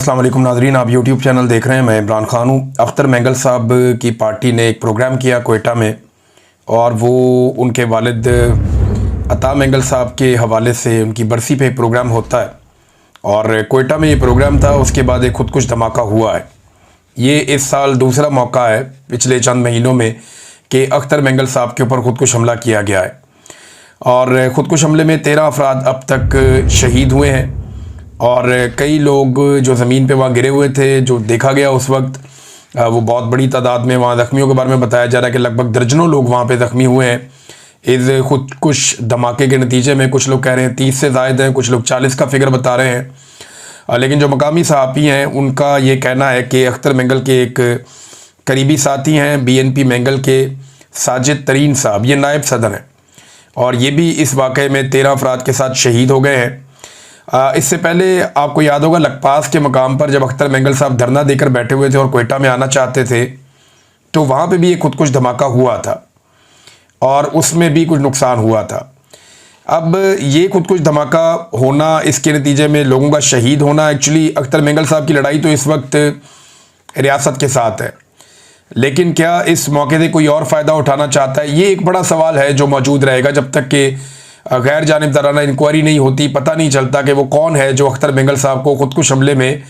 अस्सलाम वालेकुम नाज़रीन, आप यूट्यूब चैनल देख रहे हैं। मैं इमरान खान हूँ। अख्तर मेंगल साहब की पार्टी ने एक प्रोग्राम किया कोयटा में, और वो उनके वालिद अता मेंगल साहब के हवाले से उनकी बरसी पे प्रोग्राम होता है, और कोयटा में ये प्रोग्राम था। उसके बाद एक खुदकुश धमाका हुआ है। ये इस साल दूसरा मौका है पिछले चंद महीनों में कि अख्तर मेंगल साहब के ऊपर खुदकुश हमला किया गया है, और खुदकुश हमले में 13 अफराद अब तक शहीद हुए हैं, और कई लोग जो ज़मीन पे वहाँ गिरे हुए थे, जो देखा गया उस वक्त, वो बहुत बड़ी तादाद में। वहाँ ज़ख्मियों के बारे में बताया जा रहा है कि लगभग दर्जनों लोग वहाँ पे ज़ख्मी हुए हैं इस खुदकुश धमाके के नतीजे में। कुछ लोग कह रहे हैं 30 से ज़ायद हैं, कुछ लोग 40 का फिगर बता रहे हैं। लेकिन जो मकामी सहाफ़ी हैं उनका ये कहना है कि अख्तर मेंगल के एक करीबी साथी हैं BNP मेंगल के साजिद तरीन साहब, ये नायब सदर हैं, और ये भी इस वाक़े में 13 अफराद के साथ शहीद हो गए हैं। इससे पहले आपको याद होगा लखपास के मकाम पर जब अख्तर मेंगल साहब धरना देकर बैठे हुए थे और कोयटा में आना चाहते थे, तो वहाँ पे भी एक खुदकुश धमाका हुआ था और उसमें भी कुछ नुकसान हुआ था। अब ये खुदकुश धमाका होना, इसके नतीजे में लोगों का शहीद होना, एक्चुअली अख्तर मेंगल साहब की लड़ाई तो इस वक्त रियासत के साथ है, लेकिन क्या इस मौके से कोई और फ़ायदा उठाना चाहता है? ये एक बड़ा सवाल है जो मौजूद रहेगा जब तक कि गैर जानिबदाराना इंक्वायरी नहीं होती। पता नहीं चलता कि वो कौन है जो अख्तर मेंगल साहब को खुदकुश हमले में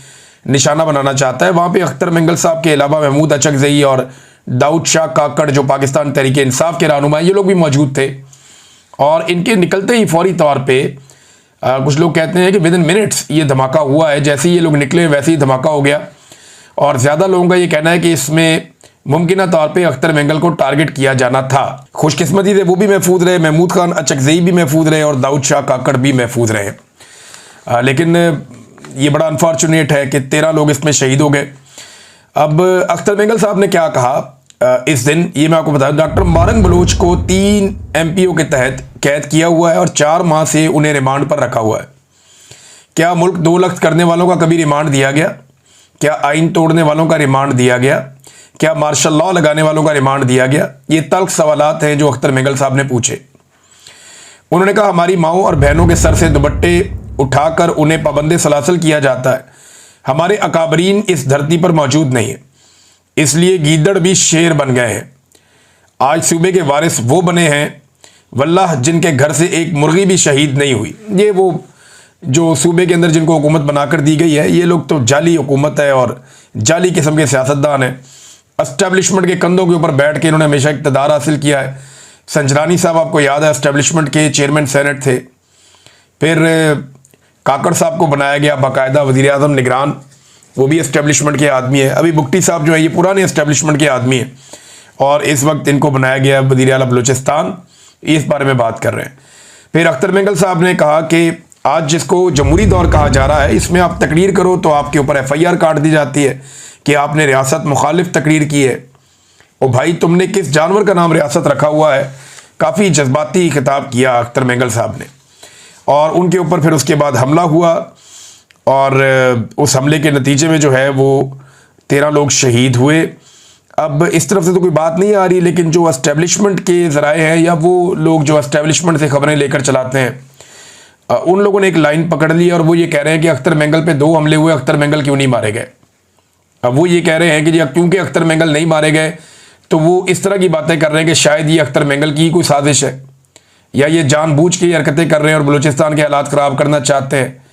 निशाना बनाना चाहता है। वहाँ पे अख्तर मेंगल साहब के अलावा महमूद अचकज़ई और दाऊद शाह काकड़ जो पाकिस्तान तहरीक इंसाफ के रहनुमा, ये लोग भी मौजूद थे, और इनके निकलते ही फौरी तौर पर कुछ लोग कहते हैं कि विदिन मिनट्स ये धमाका हुआ है। जैसे ही ये लोग निकले वैसे ही धमाका हो गया, और ज़्यादा लोगों का ये कहना है कि इसमें मुमकिन तौर पे अख्तर मेंगल को टारगेट किया जाना था। खुशकिस्मती से वो भी महफूज रहे, महमूद खान अचकज़ई भी महफूज रहे, और दाऊद शाह काकड़ भी महफूज रहे। लेकिन ये बड़ा अनफॉर्चुनेट है कि 13 लोग इसमें शहीद हो गए। अब अख्तर मेंगल साहब ने क्या कहा इस दिन, ये मैं आपको बता दूं। डॉक्टर मारंग बलोच को 3 MPO के तहत कैद किया हुआ है और 4 माह से उन्हें रिमांड पर रखा हुआ है। क्या मुल्क 2 लख्त करने वालों का कभी रिमांड दिया गया? क्या आइन तोड़ने वालों का रिमांड दिया गया? क्या मार्शल लॉ लगाने वालों का रिमांड दिया गया? ये तल्ख सवालात हैं जो अख्तर मेंगल साहब ने पूछे। उन्होंने कहा हमारी माओं और बहनों के सर से दुपट्टे उठाकर उन्हें पाबंदे सलासल किया जाता है। हमारे अकाबरीन इस धरती पर मौजूद नहीं है, इसलिए गीदड़ भी शेर बन गए हैं। आज सूबे के वारिस वो बने हैं वल्लाह जिनके घर से एक मुर्गी भी शहीद नहीं हुई। ये वो जो सूबे के अंदर जिनको हुकूमत बनाकर दी गई है, ये लोग तो जाली हुकूमत है और जाली किस्म के सियासतदान हैं। एस्टेब्लिशमेंट के कंधों के ऊपर बैठ के इन्होंने हमेशा इक़्तिदार हासिल किया है। संजरानी साहब आपको याद है एस्टेब्लिशमेंट के चेयरमैन सेनेट थे। फिर काकड़ साहब को बनाया गया बाकायदा वज़ीर आज़म निगरान, वो भी एस्टेब्लिशमेंट के आदमी है। अभी बुगटी साहब जो है ये पुराने एस्टेब्लिशमेंट के आदमी हैं, और इस वक्त इनको बनाया गया वज़ीर आला बलूचिस्तान। इस बारे में बात कर रहे हैं। फिर अख्तर मेंगल साहब ने कहा कि आज जिसको जमहूरी दौर कहा जा रहा है, इसमें आप तकरीर करो तो आपके ऊपर FIR काट दी जाती है कि आपने रियासत मुखालिफ तकरीर की है। ओ भाई, तुमने किस जानवर का नाम रियासत रखा हुआ है? काफ़ी जज्बाती खिताब किया अख्तर मेंगल साहब ने, और उनके ऊपर फिर उसके बाद हमला हुआ, और उस हमले के नतीजे में जो है वो 13 लोग शहीद हुए। अब इस तरफ से तो कोई बात नहीं आ रही, लेकिन जो एस्टेब्लिशमेंट के ज़राए हैं या वो लोग जो एस्टेब्लिशमेंट से खबरें लेकर चलाते हैं, उन लोगों ने एक लाइन पकड़ ली, और वो ये कह रहे हैं कि अख्तर मेंगल पे 2 हमले हुए, अख्तर मेंगल क्यों नहीं मारे गए? अब वो ये कह रहे हैं कि जी क्योंकि अख्तर मेंगल नहीं मारे गए, तो वो इस तरह की बातें कर रहे हैं कि शायद ये अख्तर मेंगल की कोई साजिश है, या ये जानबूझ के हरकतें कर रहे हैं और बलूचिस्तान के हालात ख़राब करना चाहते हैं।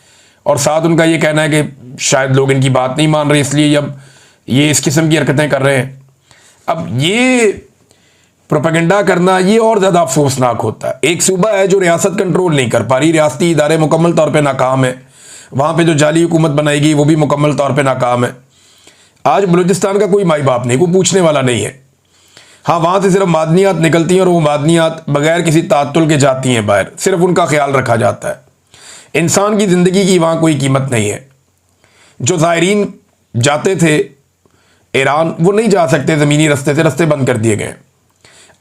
और साथ उनका ये कहना है कि शायद लोग इनकी बात नहीं मान रहे, इसलिए अब ये इस किस्म की हरकतें कर रहे हैं। अब ये प्रोपेगेंडा करना ये और ज़्यादा अफसोसनाक होता है। एक सूबा है जो रियासत कंट्रोल नहीं कर पा रही, रियासती इदारे मुकम्मल तौर पर नाकाम है, वहाँ पर जो जाली हुकूमत बनाएगी वो भी मुकम्मल तौर पर नाकाम है। आज बलूचिस्तान का कोई माई बाप नहीं, कोई पूछने वाला नहीं है। हाँ, वहाँ से सिर्फ मादनियात निकलती हैं, और वो मादनियात बगैर किसी तातुल के जाती हैं बाहर, सिर्फ उनका ख्याल रखा जाता है। इंसान की ज़िंदगी की वहाँ कोई कीमत नहीं है। जो ज़ायरीन जाते थे ईरान, वो नहीं जा सकते ज़मीनी रास्ते से, रास्ते बंद कर दिए गए।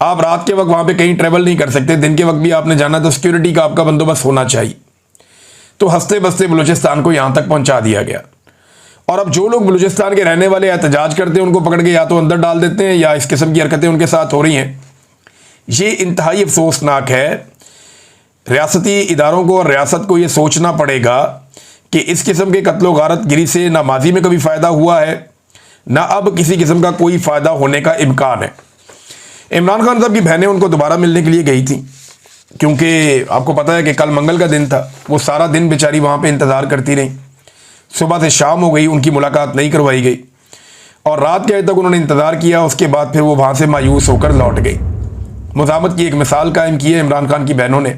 आप रात के वक्त वहाँ पे कहीं ट्रेवल नहीं कर सकते, दिन के वक्त भी आपने जाना तो सिक्योरिटी का आपका बंदोबस्त होना चाहिए। तो हंसते बसते बलूचिस्तान को यहाँ तक पहुँचा दिया गया, और अब जो लोग बलूचिस्तान के रहने वाले एहतजाज करते हैं उनको पकड़ के या तो अंदर डाल देते हैं, या इस किस्म की हरकतें उनके साथ हो रही हैं। ये इंतहाई अफसोसनाक है। रियासती इदारों को और रियासत को ये सोचना पड़ेगा कि इस किस्म के कत्लो गारत गिरी से ना माजी में कभी फ़ायदा हुआ है, ना अब किसी किस्म का कोई फ़ायदा होने का इम्कान है। इमरान खान साहब की बहनें उनको दोबारा मिलने के लिए गई थी, क्योंकि आपको पता है कि कल मंगल का दिन था। वो सारा दिन बेचारी वहाँ पे इंतज़ार करती रही, सुबह से शाम हो गई, उनकी मुलाकात नहीं करवाई गई और रात के तक उन्होंने इंतज़ार किया। उसके बाद फिर वो वहाँ से मायूस होकर लौट गई। मुज़ाहमत की एक मिसाल कायम की है इमरान खान की बहनों ने।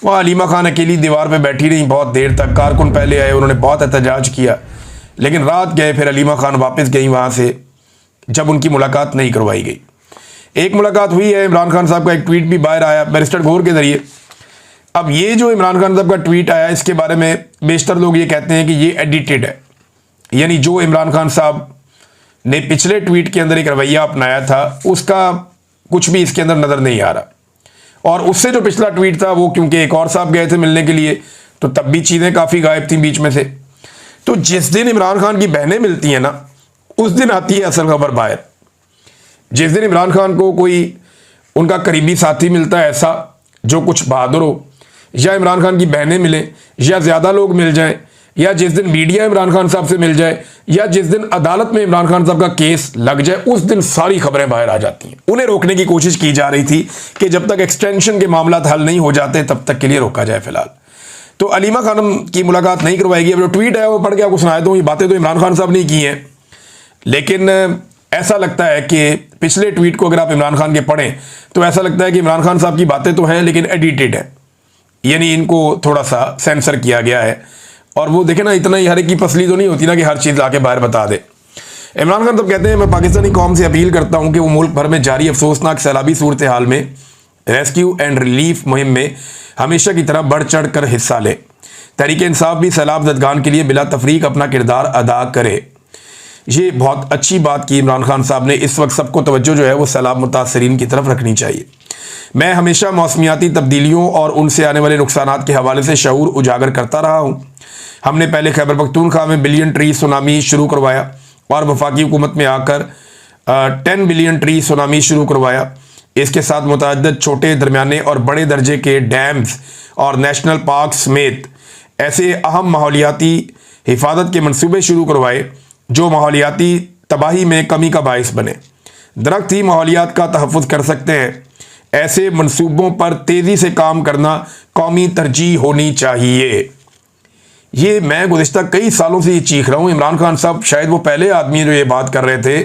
वहाँ अलीमा खान अकेली दीवार पे बैठी रही बहुत देर तक। कारकुन पहले आए, उन्होंने बहुत एहतजाज किया, लेकिन रात गए फिर अलीमा खान वापस गई वहाँ से, जब उनकी मुलाकात नहीं करवाई गई। एक मुलाकात हुई है, इमरान खान साहब का एक ट्वीट भी बाहर आया बैरिस्टर गौर के ज़रिए। अब ये जो इमरान खान साहब का ट्वीट आया, इसके बारे में बेशतर लोग ये कहते हैं कि ये एडिटेड है, यानी जो इमरान खान साहब ने पिछले ट्वीट के अंदर एक रवैया अपनाया था उसका कुछ भी इसके अंदर नज़र नहीं आ रहा। और उससे जो पिछला ट्वीट था वो क्योंकि एक और साहब गए थे मिलने के लिए, तो तब भी चीज़ें काफ़ी गायब थी बीच में से। तो जिस दिन इमरान खान की बहनें मिलती हैं ना, उस दिन आती है असल खबर बाहर। जिस दिन इमरान खान को कोई उनका करीबी साथी मिलता है ऐसा जो कुछ बहादुर हो, या इमरान खान की बहनें मिलें, या ज़्यादा लोग मिल जाएं, या जिस दिन मीडिया इमरान खान साहब से मिल जाए, या जिस दिन अदालत में इमरान खान साहब का केस लग जाए, उस दिन सारी खबरें बाहर आ जाती हैं। उन्हें रोकने की कोशिश की जा रही थी कि जब तक एक्सटेंशन के मामला हल नहीं हो जाते तब तक के लिए रोका जाए फिलहाल। तो अलीमा खानम की मुलाकात नहीं करवाएगी। अब जो ट्वीट है वो पढ़ के आपको सुनाया दूँ, ये बातें तो इमरान खान साहब ने की हैं, लेकिन ऐसा लगता है कि पिछले ट्वीट को अगर आप इमरान खान के पढ़ें तो ऐसा लगता है कि इमरान खान साहब की बातें तो हैं लेकिन एडिटेड है, यानी इनको थोड़ा सा सेंसर किया गया है। और वो देखे ना, इतना ही हर एक की पसली तो नहीं होती ना कि हर चीज़ लाके बाहर बता दे। इमरान खान तो कहते हैं, मैं पाकिस्तानी कौम से अपील करता हूं कि वो मुल्क भर में जारी अफसोसनाक सैलाबी सूरत हाल में रेस्क्यू एंड रिलीफ मुहिम में हमेशा की तरह बढ़ चढ़ कर हिस्सा ले। तहरीक इंसाफ भी सैलाब ज़दगान के लिए बिला तफरीक अपना किरदार अदा करे। ये बहुत अच्छी बात की इमरान खान साहब ने। इस वक्त सबको तवज्जो जो है वो सैलाब मुतासरीन की तरफ रखनी चाहिए। मैं हमेशा मौसमियाती तब्दीलियों और उनसे आने वाले नुकसानात के हवाले से शऊर उजागर करता रहा हूँ। हमने पहले खैबर पख्तूनख्वा में बिलियन ट्री सुनामी शुरू करवाया और वफाकी हुकूमत में आकर 10 बिलियन ट्री सुनामी शुरू करवाया। इसके साथ मुतअद्दिद छोटे, दरमियाने और बड़े दर्जे के डैम्स और नेशनल पार्क समेत ऐसे अहम माहौलियाती हिफाजत के मनसूबे शुरू करवाए जो माहौलियाती तबाही में कमी का बायस बने। दरख्त ही माहौलियात का तहफ़्फ़ुज़ कर सकते हैं। ऐसे मनसूबों पर तेज़ी से काम करना कौमी तरजीह होनी चाहिए। ये मैं गुज़िश्ता कई सालों से ये चीख रहा हूँ। इमरान खान साहब शायद वो पहले आदमी हैं जो ये बात कर रहे थे,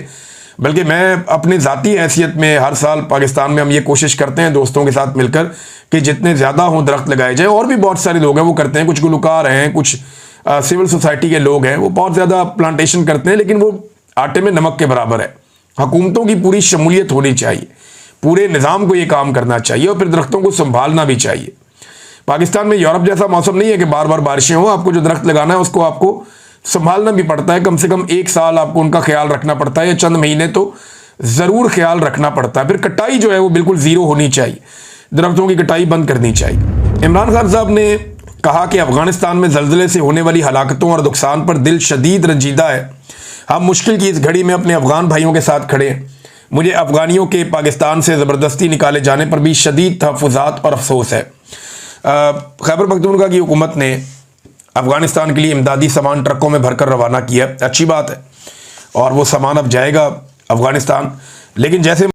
बल्कि मैं अपनी ज़ाती हैसियत में हर साल पाकिस्तान में हम ये कोशिश करते हैं दोस्तों के साथ मिलकर कि जितने ज़्यादा हों दरख्त लगाए जाए। और भी बहुत सारे लोग हैं वो करते हैं, कुछ गुलकार हैं, कुछ सिविल सोसाइटी के लोग हैं, वो बहुत ज़्यादा प्लांटेशन करते हैं, लेकिन वो आटे में नमक के बराबर है। हुकूमतों की पूरी शमूलियत होनी चाहिए, पूरे निज़ाम को ये काम करना चाहिए और फिर दरख्तों को संभालना भी चाहिए। पाकिस्तान में यूरोप जैसा मौसम नहीं है कि बार बार बारिशें हो। आपको जो दरख्त लगाना है उसको आपको संभालना भी पड़ता है। कम से कम 1 साल आपको उनका ख्याल रखना पड़ता है, या चंद महीने तो ज़रूर ख्याल रखना पड़ता है। फिर कटाई जो है वो बिल्कुल ज़ीरो होनी चाहिए, दरख्तों की कटाई बंद करनी चाहिए। इमरान खान साहब ने कहा कि अफ़गानिस्तान में ज़ल्ज़ले से होने वाली हलाकतों और नुकसान पर दिल शदीद रंजीदा है। हम मुश्किल की इस घड़ी में अपने अफ़गान भाइयों के साथ खड़े हैं। मुझे अफ़गानियों के पाकिस्तान से ज़बरदस्ती निकाले जाने पर भी शदीद तहफ़्फ़ुज़ात और अफसोस है। खैबर पख्तूनख्वा की हुकूमत ने अफ़गानिस्तान के लिए इमदादी सामान ट्रकों में भरकर रवाना किया, अच्छी बात है, और वो सामान अब जाएगा अफ़गानिस्तान। लेकिन जैसे